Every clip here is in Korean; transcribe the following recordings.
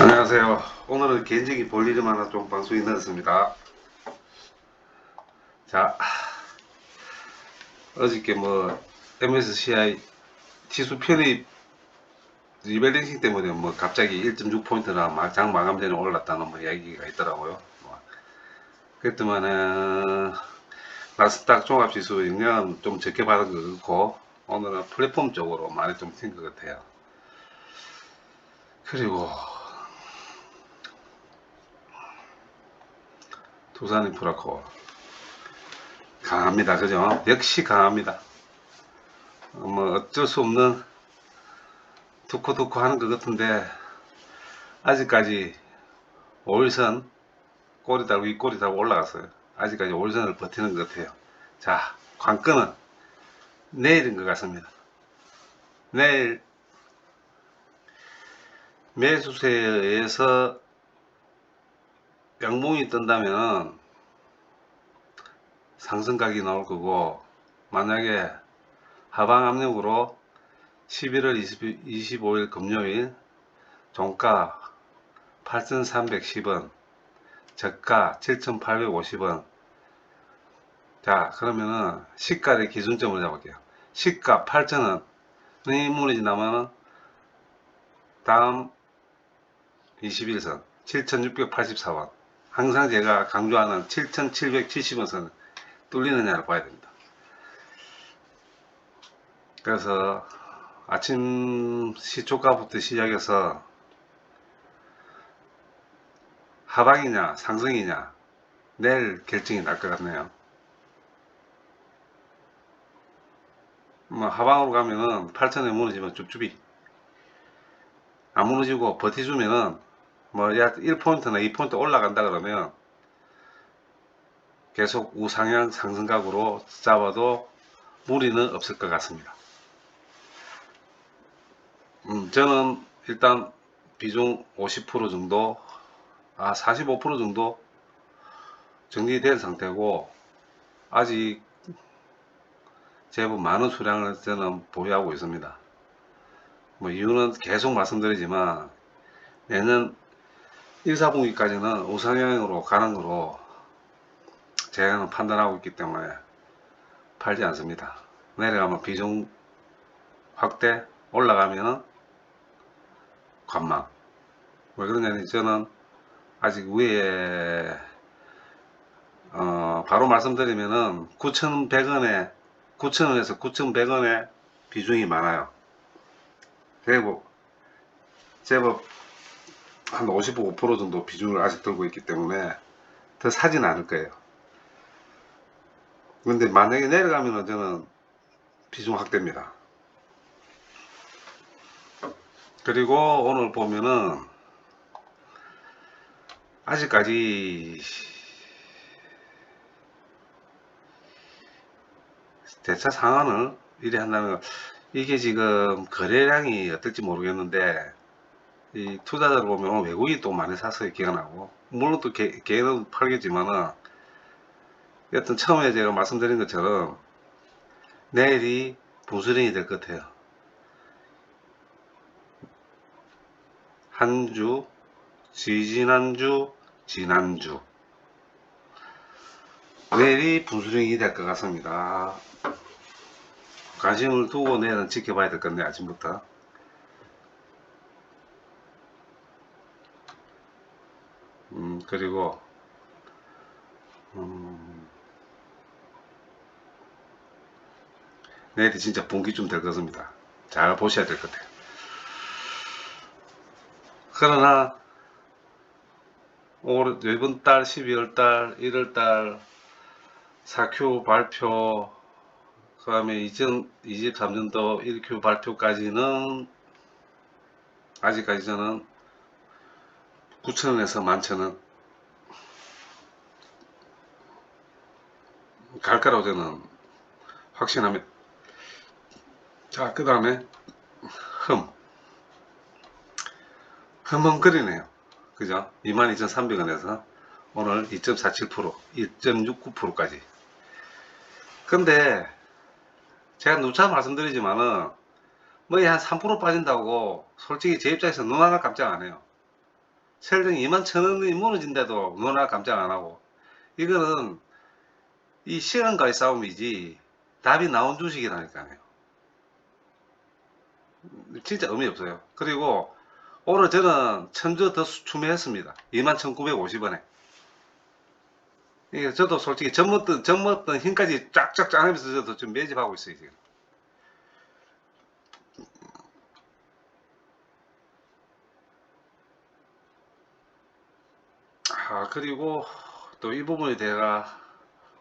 안녕하세요. 오늘은 개인적인 볼일을 하나 좀 방송에 넣었습니다. 자, 어저께 MSCI 지수 편입 리밸런싱 때문에 갑자기 1.6포인트나 장 마감 전에 올랐다는 이야기가 있더라고요. 그랬더만은 나스닥 종합지수 영향은 좀 적게 받은 것 같고, 오늘은 플랫폼 쪽으로 많이 좀 튄 것 같아요. 그리고 두산인프라코 강합니다. 그죠? 역시 강합니다. 어쩔 수 없는 두코두코 하는 것 같은데, 아직까지 5일선 꼬리 달고 윗꼬리 달고 올라갔어요. 아직까지 5일선을 버티는 것 같아요. 자, 관건은 내일인 것 같습니다. 내일 매수세에서 양봉이 뜬다면 상승각이 나올 거고, 만약에 하방 압력으로 11월 25일 금요일 종가 8,310원, 저가 7,850원. 자, 그러면은 시가의 기준점을 잡을게요. 시가 8,000원이 무너진다면은 다음 21선 7,684원, 항상 제가 강조하는 7,770원선 뚫리느냐를 봐야 됩니다. 그래서 아침 시초가부터 시작해서 하방이냐 상승이냐 내일 결정이 날 것 같네요. 하방으로 가면은 8,000에 무너지면 쭈쭈비, 안 무너지고 버티주면은 1포인트나 2포인트 올라간다 그러면 계속 우상향 상승각으로 잡아도 무리는 없을 것 같습니다. 저는 일단 비중 50% 정도, 45% 정도 정리된 상태고, 아직 제법 많은 수량을 저는 보유하고 있습니다. 이유는 계속 말씀드리지만, 내년 1사분기까지는 우상향으로 가는 거로 제가 판단하고 있기 때문에 팔지 않습니다. 내려가면 비중 확대, 올라가면은 관망. 왜 그러냐면 저는 아직 위에 바로 말씀드리면은 9,100원에 9,000원에서 9,100원에 비중이 많아요. 제법 한 55% 정도 비중을 아직 들고 있기 때문에 더 사진 않을 거예요. 근데 만약에 내려가면은 저는 비중 확대입니다. 그리고 오늘 보면은 아직까지 대차 상한을 이래 한다는 거, 이게 지금 거래량이 어떨지 모르겠는데, 이 투자자들 보면 외국인이 또 많이 사서 기가 나고, 물론 또 개인은 팔겠지만은, 여튼 처음에 제가 말씀드린 것처럼 내일이 분수령이 될 것 같아요. 한 주, 지지난주, 지난주. 내일이 분수령이 될 것 같습니다. 관심을 두고 내일은 지켜봐야 될 건데, 아침부터. 그리고, 내일이 진짜 분기점 될 것입니다. 잘 보셔야 될 것 같아요. 그러나, 이번 달 12월 달, 1월 달 4Q 발표, 그 다음에 2023년도 1Q 발표까지는 아직까지 저는 9,000원에서 11,000원 갈 거라고 저는 확신합니다. 자, 그 다음에 흠흠거리네요. 그죠? 22,300원에서 오늘 2.47%, 2.69%까지. 근데 제가 누차 말씀드리지만은 한 3% 빠진다고 솔직히 제 입장에서 눈 하나 깜짝 안 해요. 설정이 21,000원이 무너진데도 누나 깜짝 안 하고. 이거는 이 시간과의 싸움이지 답이 나온 주식이라니까요. 진짜 의미 없어요. 그리고 오늘 저는 천주 더 추매했습니다. 21,950원에. 이게 저도 솔직히 젖먹던 힘까지 쫙쫙 짜내면서 저도 좀 매집하고 있어요, 지금. 그리고 또 이 부분에 대해서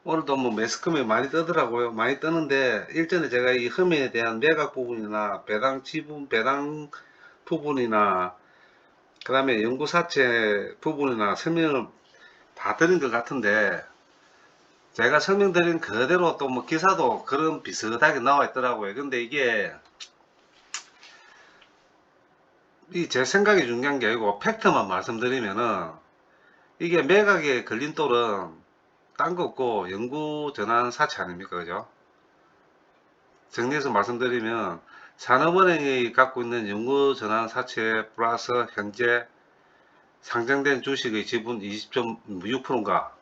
오늘도 뭐 매스컴에 많이 뜨더라고요. 많이 뜨는데 일전에 제가 이 흠에 대한 매각 부분이나 배당 지분, 배당 부분이나 그 다음에 연구사채 부분이나 설명을 다 드린 것 같은데 제가 설명드린 그대로 또 뭐 기사도 그런 비슷하게 나와 있더라고요. 근데 이게 제 생각이 중요한 게 아니고 팩트만 말씀드리면은 이게 매각의 걸림돌은 딴 거 없고 연구 전환 사채 아닙니까? 그죠? 정리해서 말씀드리면 산업은행이 갖고 있는 연구 전환 사채 플러스 현재 상장된 주식의 지분 20.6%인가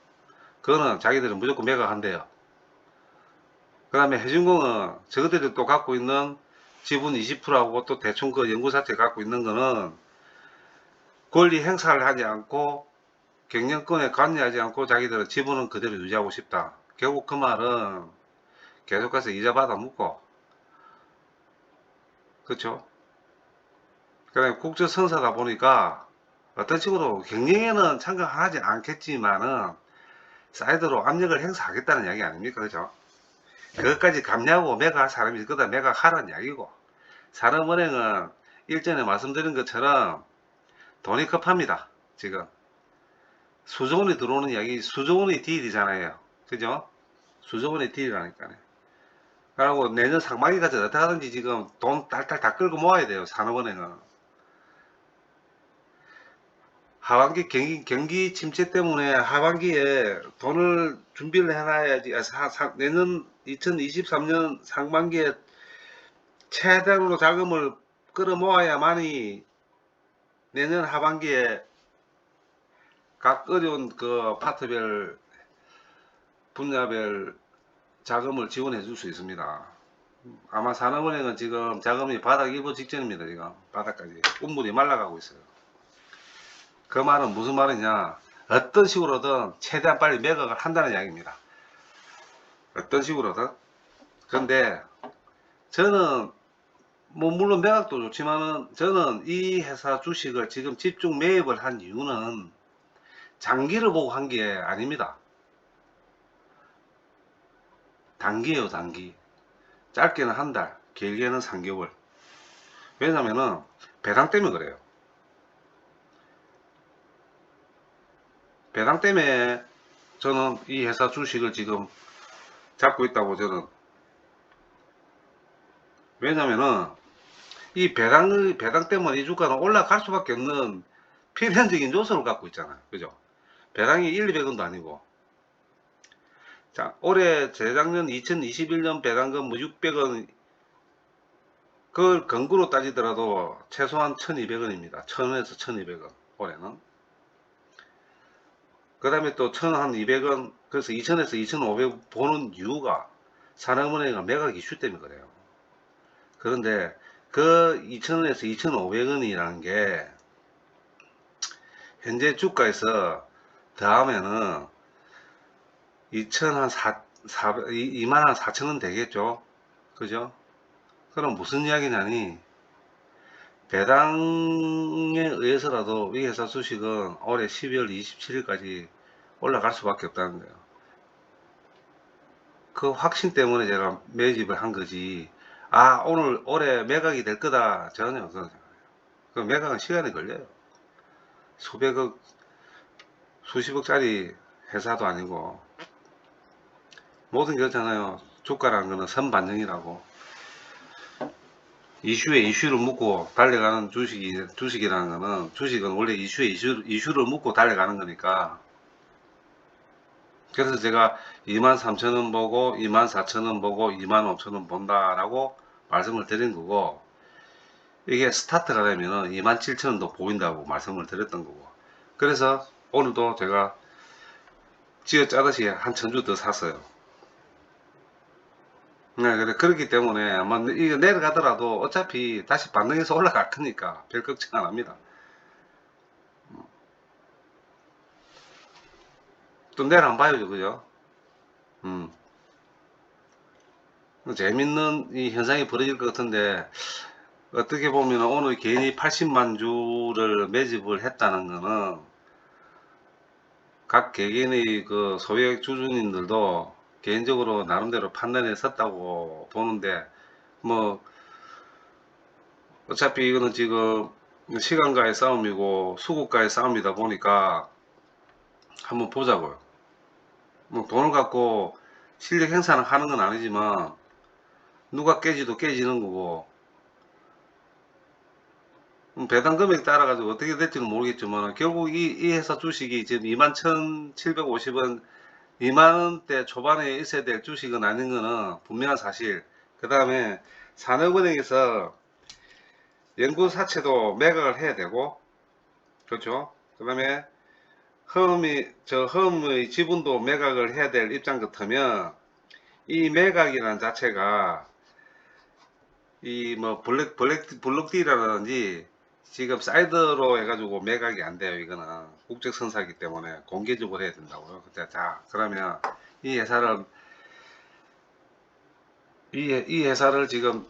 그거는 자기들은 무조건 매각한대요. 그 다음에 해진공은 저것들이 또 갖고 있는 지분 20%하고 또 대충 그 연구사채 갖고 있는 거는 권리 행사를 하지 않고 경영권에 관여하지 않고 자기들은 지분은 그대로 유지하고 싶다. 결국 그 말은 계속해서 이자 받아 묻고, 그렇죠? 그다음에 국제선사다 보니까 어떤 식으로 경영에는 참가하지 않겠지만은 사이드로 압력을 행사하겠다는 이야기 아닙니까? 그죠? 그것까지 감내하고 매각할 사람이 있거다 매각하라는 이야기고, 산업은행은 일전에 말씀드린 것처럼 돈이 급합니다. 지금 수조 원이 들어오는 이야기, 수조 원의 딜이잖아요. 그죠? 수조 원의 딜이라니까요. 그리고 내년 상반기까지 어떻게 하든지 지금 돈 딸딸 다 끌고 모아야 돼요. 산업은행은. 하반기 경기 침체 때문에 하반기에 돈을 준비를 해놔야지. 내년 2023년 상반기에 최대로 자금을 끌어모아야만이 내년 하반기에 각 어려운 그 파트별 분야별 자금을 지원해 줄 수 있습니다. 아마 산업은행은 지금 자금이 바닥 일보 직전입니다. 지금 바닥까지 운물이 말라가고 있어요. 그 말은 무슨 말이냐, 어떤 식으로든 최대한 빨리 매각을 한다는 이야기입니다. 어떤 식으로든. 그런데 저는 뭐 물론 매각도 좋지만은 저는 이 회사 주식을 지금 집중 매입을 한 이유는 장기를 보고 한 게 아닙니다. 단기예요, 단기. 짧게는 한 달, 길게는 3개월. 왜냐면은 배당 때문에 그래요. 배당 때문에 저는 이 회사 주식을 지금 잡고 있다고 저는. 왜냐면은 이 배당 때문에 이 주가는 올라갈 수밖에 없는 필연적인 요소를 갖고 있잖아요. 그죠? 배당이 1, 200원도 아니고. 자, 올해 재작년 2021년 배당금 뭐 600원, 그걸 건구로 따지더라도 최소한 1200원입니다. 1000원에서 1200원, 올해는. 그 다음에 또 1200원, 그래서 2000에서 2500원 보는 이유가 산업은행이 매각 이슈 때문에 그래요. 그런데 그 2000원에서 2500원이라는 게 현재 주가에서 더하면은 2만 한 4천원 되겠죠. 그죠? 그럼 무슨 이야기냐니, 배당에 의해서라도 이 회사 주식은 올해 12월 27일까지 올라갈 수밖에 없다는 거예요. 그 확신 때문에 제가 매집을 한 거지. 오늘 올해 매각이 될 거다. 전혀. 그 매각은 시간이 걸려요. 수백억, 수십억짜리 회사도 아니고. 모든 게 그렇잖아요. 주가라는 거는 선반영이라고. 이슈에 이슈를 묻고 달려가는 주식이라는 거는, 주식은 원래 이슈를 묻고 달려가는 거니까. 그래서 제가 23,000원 보고 24,000원 보고 25,000원 본다라고 말씀을 드린 거고, 이게 스타트가 되면은 27,000원도 보인다고 말씀을 드렸던 거고, 그래서 오늘도 제가 쥐어 짜듯이 한 천주 더 샀어요. 네, 그렇기 때문에 아마 이거 내려가더라도 어차피 다시 반등해서 올라갈 거니까 별 걱정 안 합니다. 또 내일 안 봐요, 그죠? 음, 재밌는 이 현상이 벌어질 것 같은데, 어떻게 보면 오늘 개인이 80만 주를 매집을 했다는 거는 각 개개인의 그 소액 주주님들도 개인적으로 나름대로 판단에 섰다고 보는데, 뭐 어차피 이거는 지금 시간과의 싸움이고 수급과의 싸움이다 보니까 한번 보자고요. 뭐 돈을 갖고 실력 행사는 하는 건 아니지만 누가 깨지도 깨지는 거고, 배당 금액 따라 가지고 어떻게 될지는 모르겠지만 결국 이 회사 주식이 지금 21,750원, 2만원대 초반에 있어야 될 주식은 아닌 거는 분명한 사실. 그 다음에 산업은행에서 연구사채도 매각을 해야 되고, 그렇죠? 그 다음에 허음의 지분도 매각을 해야 될 입장 같으면 이 매각이라는 자체가 이 뭐 블록딜이라든지 지금 사이드로 해가지고 매각이 안 돼요. 이거는 국적 선사이기 때문에 공개적으로 해야 된다고요. 자, 그러면 이 회사를 이 회사를 지금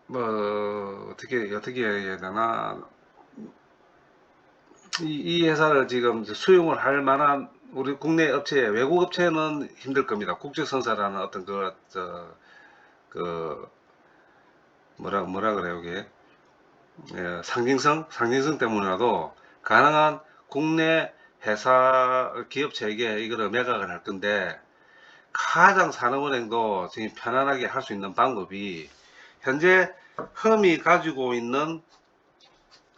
뭐 어떻게 해야 되나, 이 회사를 지금 수용을 할 만한 우리 국내 업체, 외국 업체는 힘들 겁니다. 국적 선사라는 어떤 그 뭐라 그래요, 이게? 예, 상징성 때문이라도 가능한 국내 회사 기업체에게 이거를 매각을 할 건데, 가장 산업은행도 지금 편안하게 할 수 있는 방법이 현재 흠이 가지고 있는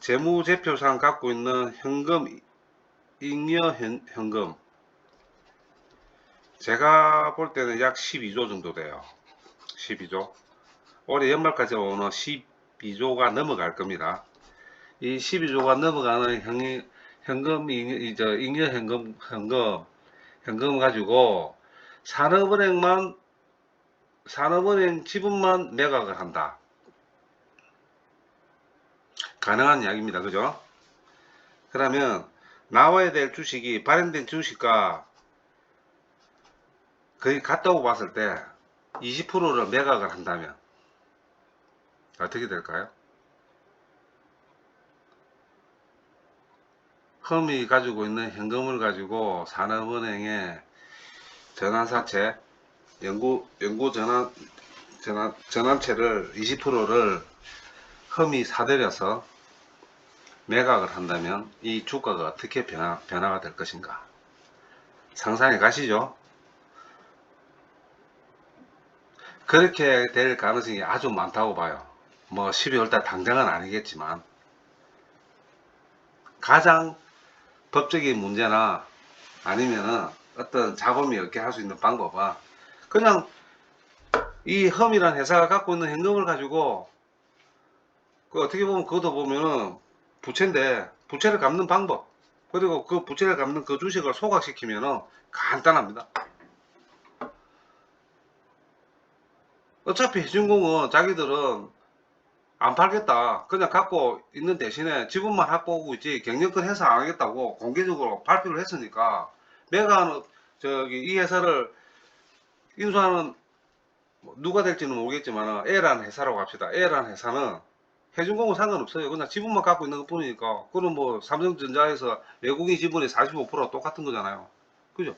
재무제표상 갖고 있는 현금, 잉여 현금, 제가 볼 때는 약 12조 정도 돼요. 12조. 올해 연말까지 오는 12조가 넘어갈 겁니다. 이 12조가 넘어가는 현금, 잉여 현금 가지고 산업은행만, 산업은행 지분만 매각을 한다. 가능한 이야기입니다. 그죠? 그러면 나와야 될 주식이 발행된 주식과 거의 같다고 봤을 때 20%를 매각을 한다면 어떻게 될까요? 험이 가지고 있는 현금을 가지고 산업은행에 전환사채, 전환채를 20%를 험이 사들여서 매각을 한다면 이 주가가 어떻게 변화가 될 것인가? 상상해 가시죠? 그렇게 될 가능성이 아주 많다고 봐요. 뭐 12월달 당장은 아니겠지만, 가장 법적인 문제나 아니면은 어떤 자금이 없게 할 수 있는 방법은 그냥 이 험이란 회사가 갖고 있는 현금을 가지고, 그 어떻게 보면 그것도 보면은 부채인데 부채를 갚는 방법, 그리고 그 부채를 갚는 그 주식을 소각시키면은 간단합니다. 어차피 해준공은 자기들은 안 팔겠다, 그냥 갖고 있는 대신에 지분만 확보하고 있지 경영권 해서 안 하겠다고 공개적으로 발표를 했으니까, 매각하는 이 회사를 인수하는 누가 될지는 모르겠지만 A라는 회사라고 합시다. A라는 회사는 해준공은 상관없어요. 그냥 지분만 갖고 있는 것 뿐이니까. 그럼 뭐 삼성전자에서 외국인 지분이 45% 똑같은 거잖아요. 그죠?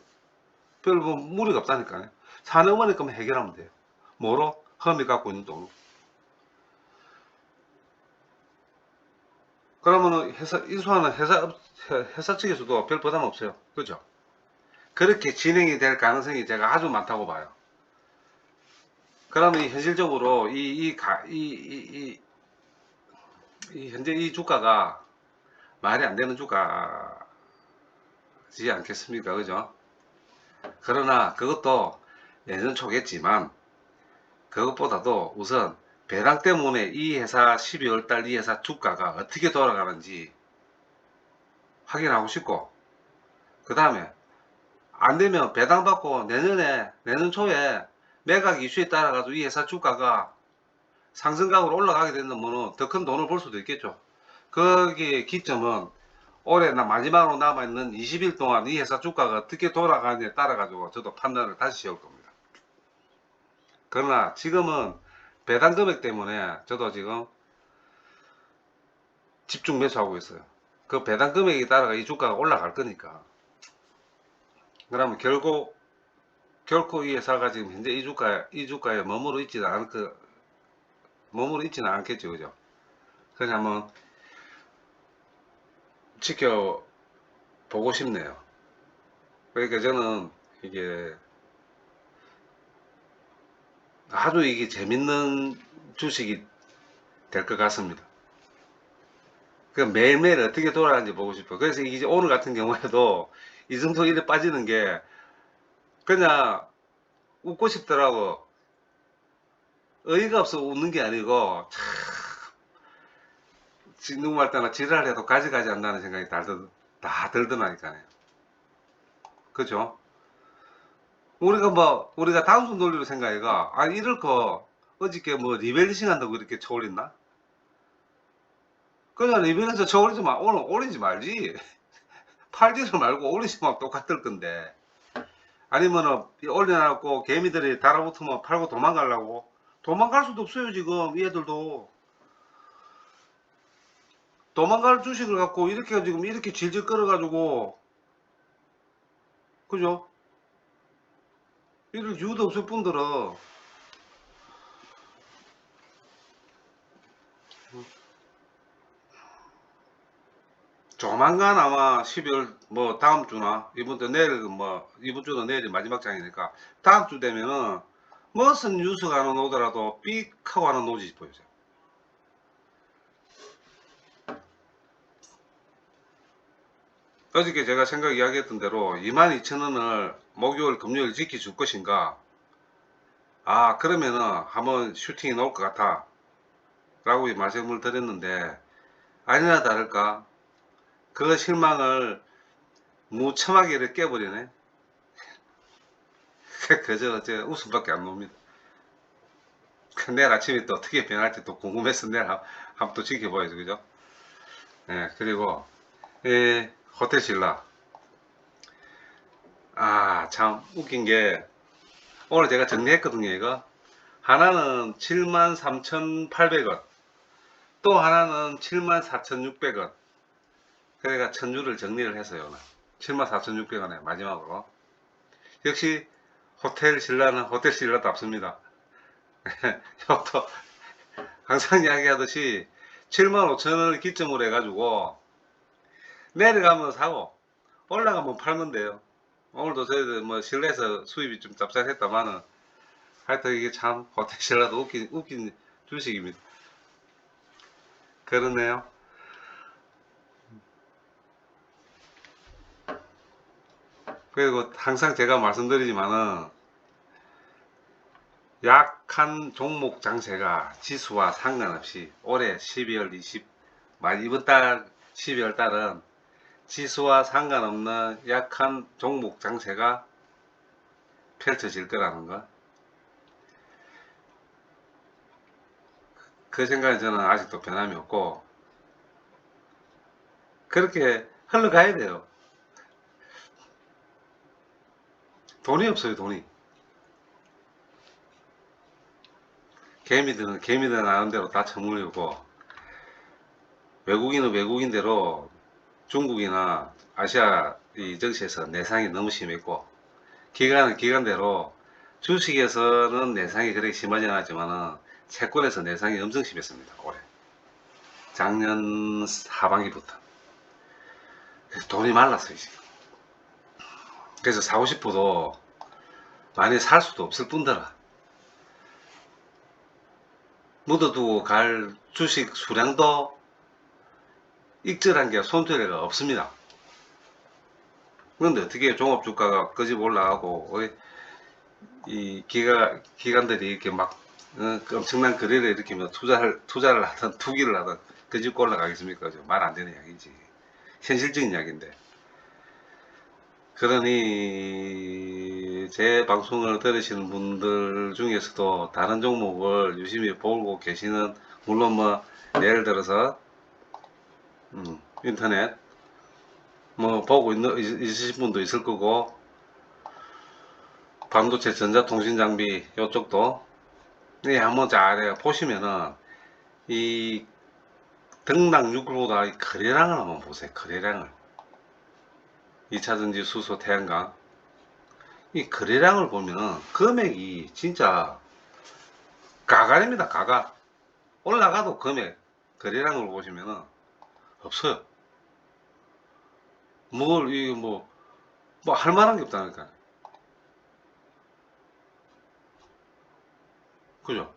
별 뭐 무리가 없다니까요. 산업은행 거면 해결하면 돼요. 뭐로? 험이 갖고 있는 돈으로. 그러면은 인수하는 회사 측에서도 별 부담 없어요. 그죠? 그렇게 진행이 될 가능성이 제가 아주 많다고 봐요. 그러면 현실적으로 현재 이 주가가 말이 안 되는 주가지 않겠습니까? 그죠? 그러나 그것도 내년 초겠지만, 그것보다도 우선 배당 때문에 이 회사 12월 달 이 회사 주가가 어떻게 돌아가는지 확인하고 싶고, 그 다음에 안 되면 배당받고 내년 초에 매각 이슈에 따라 가지고 이 회사 주가가 상승각으로 올라가게 된다면 더 큰 돈을 벌 수도 있겠죠. 거기에 기점은 올해 마지막으로 남아있는 20일 동안 이 회사 주가가 어떻게 돌아가느냐에 따라 가지고 저도 판단을 다시 세울 겁니다. 그러나 지금은 배당 금액 때문에 저도 지금 집중 매수하고 있어요. 그 배당 금액에 따라가 이 주가가 올라갈 거니까. 그러면 결코 이 회사가 지금 현재 이 주가에 머무르 있지는 않겠죠. 그죠? 그냥 한번 지켜보고 싶네요. 그러니까 저는 이게 아주 이게 재밌는 주식이 될 것 같습니다. 그 매일매일 어떻게 돌아가는지 보고 싶어요. 그래서 이제 오늘 같은 경우에도 이 정도 일에 빠지는 게 그냥 웃고 싶더라고. 어이가 없어 웃는 게 아니고 누구 말 때나 지랄 해도 가지가지 한다는 생각이 다 들더라니까요. 그죠? 우리가 단순 논리로 생각해가, 아, 이럴 거, 어저께 뭐, 리밸리싱 한다고 이렇게 쳐올렸나? 그냥 리밸런스 쳐올리지 오늘 올리지 말지. 팔지를 말고 올리지 마. 똑같을 건데. 아니면은, 올려놔갖고, 개미들이 달아붙으면 팔고 도망가려고? 도망갈 수도 없어요, 지금, 이 애들도. 도망갈 주식을 갖고, 이렇게 지금, 이렇게 질질 끌어가지고, 그죠? 이럴 이유도 없을 뿐더러, 조만간 아마 12월 뭐 다음 주나 이번 주는 내일이 마지막 장이니까 다음 주 되면은 무슨 뉴스가 하나 오더라도 삑 하고 하나 놓지 보여요. 어저께 제가 이야기했던 대로 22,000원을 목요일 금요일 지켜줄 것인가, 아 그러면은 한번 슈팅이 나올 것 같아 라고 말씀을 드렸는데, 아니나 다를까 그 실망을 무참하게 이렇게 깨버리네. 그저 웃음밖에 안 놉니다. 내일 아침에 또 어떻게 변할지 또 궁금해서 내일 한번 또 지켜봐야죠. 그죠? 예, 그리고, 호텔 신라. 아, 참 웃긴 게, 오늘 제가 정리했거든요, 이거. 하나는 73,800원, 또 하나는 74,600원. 그러니까 천주를 정리를 했어요, 오늘. 74,600원에 마지막으로. 역시, 호텔 신라는 호텔 신라답습니다. 또, 항상 이야기하듯이, 75,000원을 기점으로 해가지고, 내려가면 사고 올라가면 팔면 돼요. 오늘도 저희들 뭐 실내에서 수입이 좀 짭짤했다마는 하여튼 이게 참 호텔 신라도 웃긴 주식입니다. 그렇네요. 그리고 항상 제가 말씀드리지만은 약한 종목 장세가 지수와 상관없이 올해 12월 20, 이번 달 12월 달은 지수와 상관없는 약한 종목 장세가 펼쳐질 거라는 거. 그 생각은 저는 아직도 변함이 없고, 그렇게 흘러가야 돼요. 돈이 없어요, 돈이. 개미들은 아는 대로 다 처물리고, 외국인은 외국인대로 중국이나 아시아 이 증시에서 내상이 너무 심했고, 기관은 기관대로 주식에서는 내상이 그렇게 심하지 않았지만은 채권에서 내상이 엄청 심했습니다, 올해. 작년 하반기부터. 그래서 돈이 말랐어요, 지금. 그래서 사고 싶어도 많이 살 수도 없을 뿐더러 묻어두고 갈 주식 수량도 익절한 게 손절해가 없습니다. 그런데 어떻게 종합주가가 끄집 올라가고 이 기관들이 이렇게 막 엄청난 거래를 일으키면 투자를 하든 투기를 하든 끄집 올라가겠습니까? 말 안 되는 이야기지. 현실적인 이야기인데. 그러니 제 방송을 들으시는 분들 중에서도 다른 종목을 유심히 보고 계시는, 물론 뭐 예를 들어서 인터넷 뭐 보고 있으신 분도 있을 거고, 반도체 전자통신장비 요쪽도 한번 잘 보시면은 이 등락률보다 이 거래량을 한번 보세요. 거래량을. 2차전지, 수소, 태양광, 이 거래량을 보면은 금액이 진짜 가갈입니다. 가갈. 올라가도 금액 거래량을 보시면은 없어요. 뭘 이게 뭐 할 만한 게 없다니까. 그죠?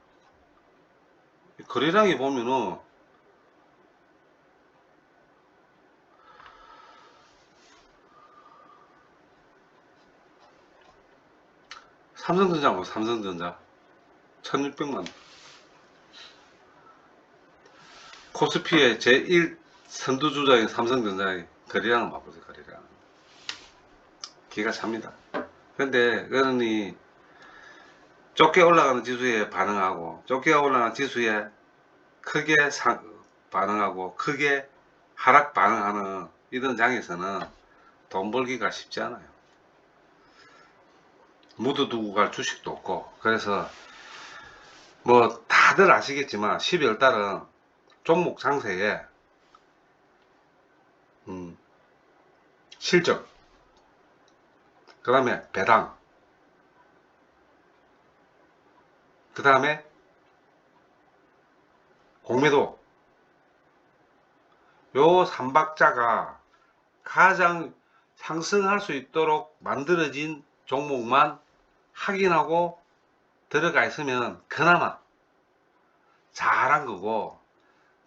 거래량이 보면은 삼성전자 뭐 삼성전자 1600만, 코스피의 제1 선두주자인 삼성전자의 거래량을 봐보세요. 거래량 기가 찹니다. 근데 그러니 좁게 올라가는 지수에 반응하고, 좁게 올라가는 지수에 크게 반응하고, 크게 하락 반응하는 이런 장에서는 돈 벌기가 쉽지 않아요. 묻어두고 갈 주식도 없고. 그래서 뭐 다들 아시겠지만 12월 달은 종목 상세에 실적, 그 다음에 배당, 그 다음에 공매도, 요 3박자가 가장 상승할 수 있도록 만들어진 종목만 확인하고 들어가 있으면 그나마 잘한 거고,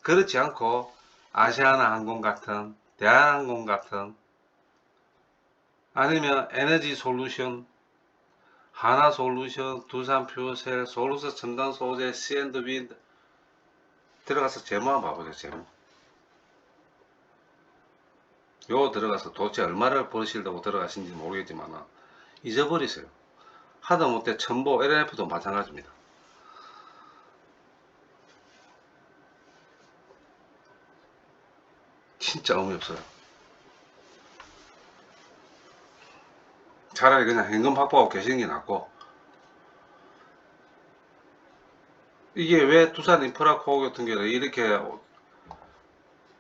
그렇지 않고 아시아나항공 같은, 대한항공 같은, 아니면 에너지솔루션, 하나솔루션, 두산퓨어셀, 솔루스 첨단소재, C&B 들어가서 재무 한번 봐보세요. 재무. 요 들어가서 도대체 얼마를 버시려고 들어가신지 모르겠지만 잊어버리세요. 하다못해 첨보, LNF도 마찬가지입니다. 진짜 의미 없어요. 차라리 그냥 현금 확보하고 계시는 게 낫고. 이게 왜 두산 인프라코어 같은 경우는 이렇게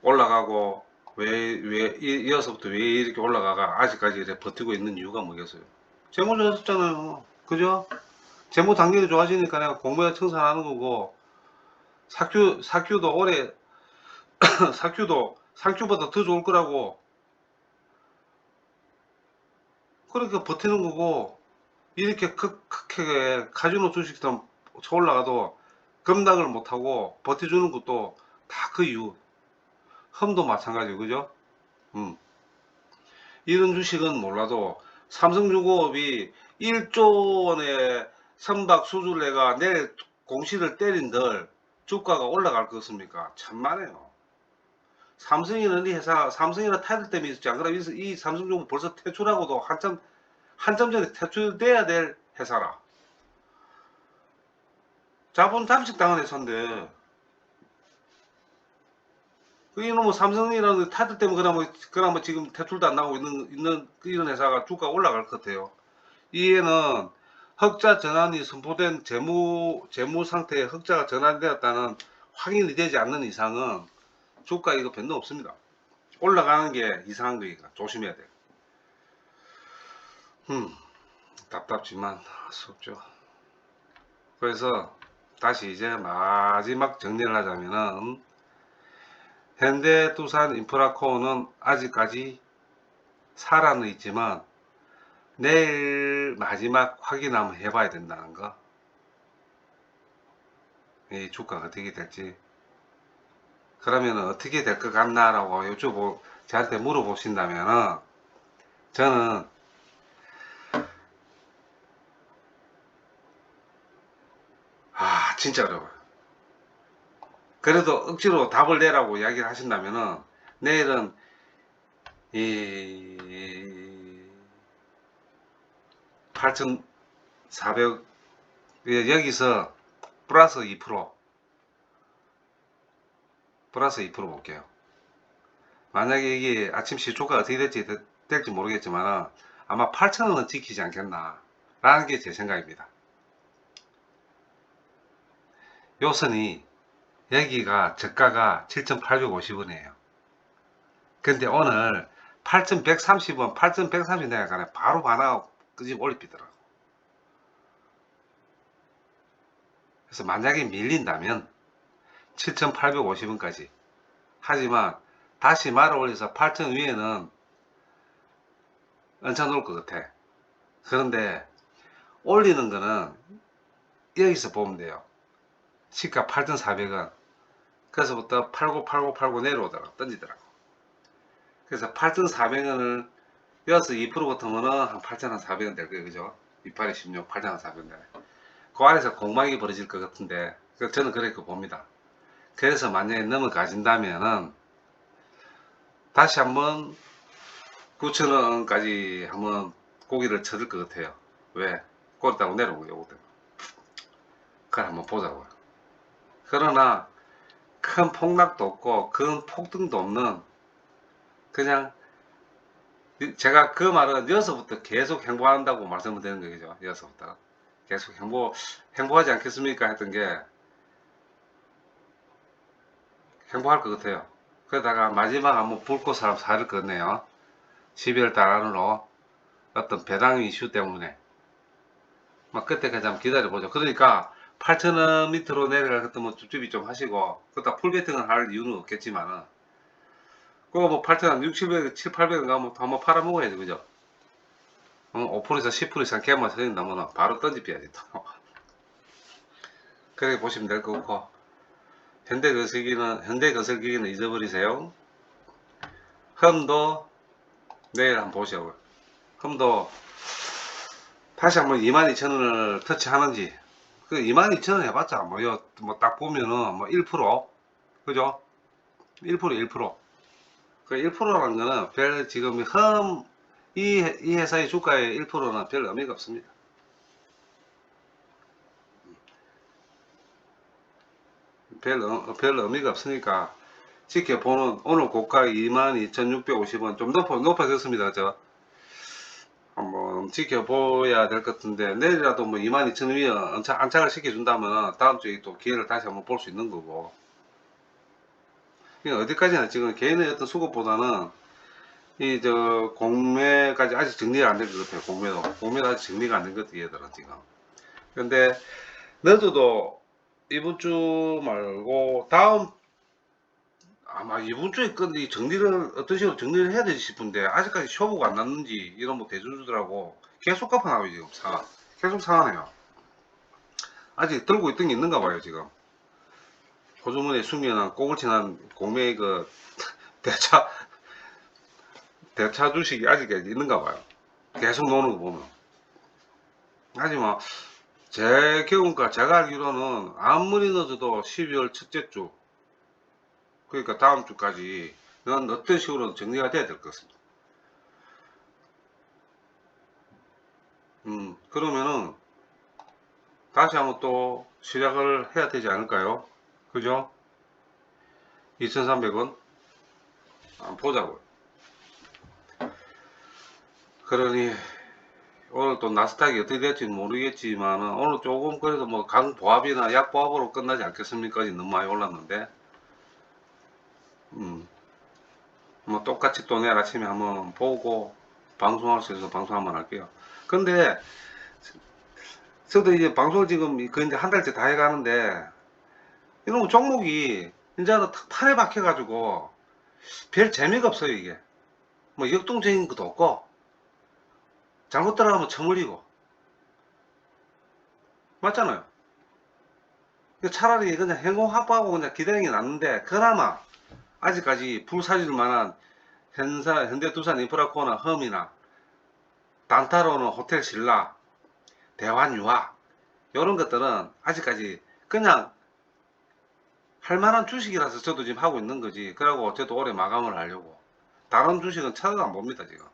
올라가고, 왜 이어서부터 왜 이렇게 올라가가 아직까지 이렇게 버티고 있는 이유가 뭐겠어요? 재무 좋았었잖아요. 그죠? 재무 단계가 좋아지니까 내가 공모에 청산하는 거고, 사큐도 올해 사큐도 상큐보다 더 좋을 거라고 그렇게 버티는 거고, 이렇게 크게 카지노 주식도 올라가도 급락을 못하고 버텨주는 것도 다 그 이유. 험도 마찬가지고, 그죠? 이런 주식은 몰라도 삼성중공업이 1조 원의 선박 수주례가 내일 공시를 때린들 주가가 올라갈 것 같습니까? 천만에요. 삼성이라는 이 회사, 삼성이라는 타이틀 때문에 있었지. 안 그러면 이 삼성중공업 벌써 퇴출하고도 한참 전에 퇴출돼야 될 회사라. 자본 잠식 당한 회사인데, 그 이놈의 삼성이라는 타이틀 때문에 그나마 지금 퇴출도 안 나오고 있는 이런 회사가 주가 올라갈 것 같아요. 이에는 흑자 전환이 선포된 재무 상태에 흑자가 전환되었다는 확인이 되지 않는 이상은 주가 이거 변동 없습니다. 올라가는 게 이상한 거니까 조심해야 돼. 답답지만 할 수 없죠. 그래서 다시 이제 마지막 정리를 하자면은, 현대두산 인프라코어는 아직까지 살아는 있지만 내일 마지막 확인 한번 해봐야 된다는 거. 이 주가가 어떻게 될지. 그러면 어떻게 될 것 같나라고 저한테 물어보신다면은, 저는 진짜 어려워요. 그래도 억지로 답을 내라고 이야기를 하신다면은, 내일은 이 8,400 여기서 플러스 2% 플러스 2% 볼게요. 만약에 이게 아침 시초가 어떻게 될지 모르겠지만 아마 8,000원은 지키지 않겠나 라는 게 제 생각입니다. 요 선이 여기가 저가가 7,850원이에요. 근데 오늘 8,130원 8,130원 내가 바로 반하고 끄집 올리더라고. 그래서 만약에 밀린다면 7,850원까지. 하지만 다시 말아 올려서 8,000 위에는 얹혀 놓을 것 같아. 그런데 올리는 거는 여기서 보면 돼요. 시가 8,400원. 그래서부터 팔고 내려오더라고. 던지더라고. 그래서 8,400원을 이어서 2% 같으면은 한 8,400원 될 거예요. 그죠? 28에 16, 8,400원 될. 그 안에서 공방이 벌어질 것 같은데, 저는 그렇게 봅니다. 그래서 만약에 넘어가진다면은 다시 한번 9,000원까지 한번 고기를 쳐들 것 같아요. 왜? 꼬리다고 내려오고요. 그걸 한번 보자고요. 그러나 큰 폭락도 없고 큰 폭등도 없는, 그냥 제가 그 말은 여기서부터 계속 행보한다고 말씀을 드리는 거죠. 여기서부터 계속 행보하지 않겠습니까 했던 게 행보할 것 같아요. 그러다가 마지막 한번 불꽃 살을 것 같네요. 12월 달 안으로 어떤 배당 이슈 때문에 막 그때까지 한번 기다려보죠. 그러니까 8,000원 밑으로 내려갈 것도 뭐 줍줍이 좀 하시고, 그렇다 풀베팅을 할 이유는 없겠지만은, 그거 뭐 8,000원 6, 700, 7, 800원 가면 한번 팔아먹어야지, 그죠? 5%에서 10% 이상 개만 서린다면 바로 던집해야지 또. 그렇게 보시면 될 것 같고, 현대건설기기는 잊어버리세요. 흠도 내일 한번 보시라고요. 흠도 다시 한번 22,000원을 터치하는지. 그 22,000원 해봤자 뭐딱 보면은 뭐 1%, 그죠? 1% 1%. 그 1%라는 거는 별 지금 이 회사의 주가의 1%는 별 의미가 없습니다. 별 의미가 없으니까 지켜보는, 오늘 고가 22,650원 좀 높아졌습니다. 한번 지켜봐야 될 것 같은데, 내일이라도 뭐 22,000원 위에 안착을 시켜준다면 다음 주에 또 기회를 다시 한번 볼 수 있는 거고. 어디까지나 지금 개인의 어떤 수급보다는 공매까지 아직 정리가 안 된 것 같아요. 공매도 아직 정리가 안 된 것 같아요, 얘들은 지금. 근데 너도 이번 주 말고 아마 이번 주에 건데 정리를 어떤 식으로 정리를 해야 되지 싶은데, 아직까지 쇼부가 안 났는지 이런 뭐 대주주들하고 계속 갚아나가요. 지금 계속 상하네요. 아직 들고 있던 게 있는가 봐요. 지금 호주머니에 숨겨놓은 꼬불친한 공매의 그 대차 대차 주식이 아직 있는가 봐요. 계속 노는 거 보면. 하지만 제 경우가 제가 알기로는 아무리 늦어도 12월 첫째 주, 그러니까 다음 주까지 는 어떤 식으로 정리가 돼야 될 것 같습니다. 그러면은 다시 한번 또 시작을 해야 되지 않을까요? 그죠? 2,300원 한번 보자고요. 그러니 오늘 또 나스닥이 어떻게 될지 모르겠지만 오늘 조금 그래도 뭐 강보합이나 약보합으로 끝나지 않겠습니까? 너무 많이 올랐는데 뭐 똑같이 또 내일 아침에 한번 보고 방송할 수 있어서 방송 한번 할게요. 근데 저도 이제 방송을 지금 거의 이제 한 달째 다 해가는데 이런 종목이 이제는 탁 판에 박혀가지고 별 재미가 없어요. 이게 뭐 역동적인 것도 없고 잘못 따라가면 처물리고, 맞잖아요. 차라리 그냥 행공 확보하고 그냥 기다리는 게 낫는데, 그나마 아직까지 불사질 만한 현대두산인프라코어나 험이나 단타로는 호텔 신라, 대환유화 이런 것들은 아직까지 그냥 할 만한 주식이라서 저도 지금 하고 있는 거지. 그러고 저도 올해 마감을 하려고. 다른 주식은 쳐다도 안 봅니다. 지금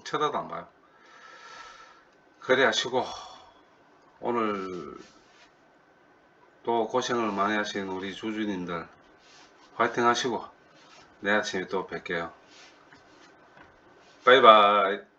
쳐다도 안 봐요. 그래 하시고 오늘 또 고생을 많이 하신 우리 주주님들 화이팅 하시고 내일 아침에 또 뵐게요. 바이바이.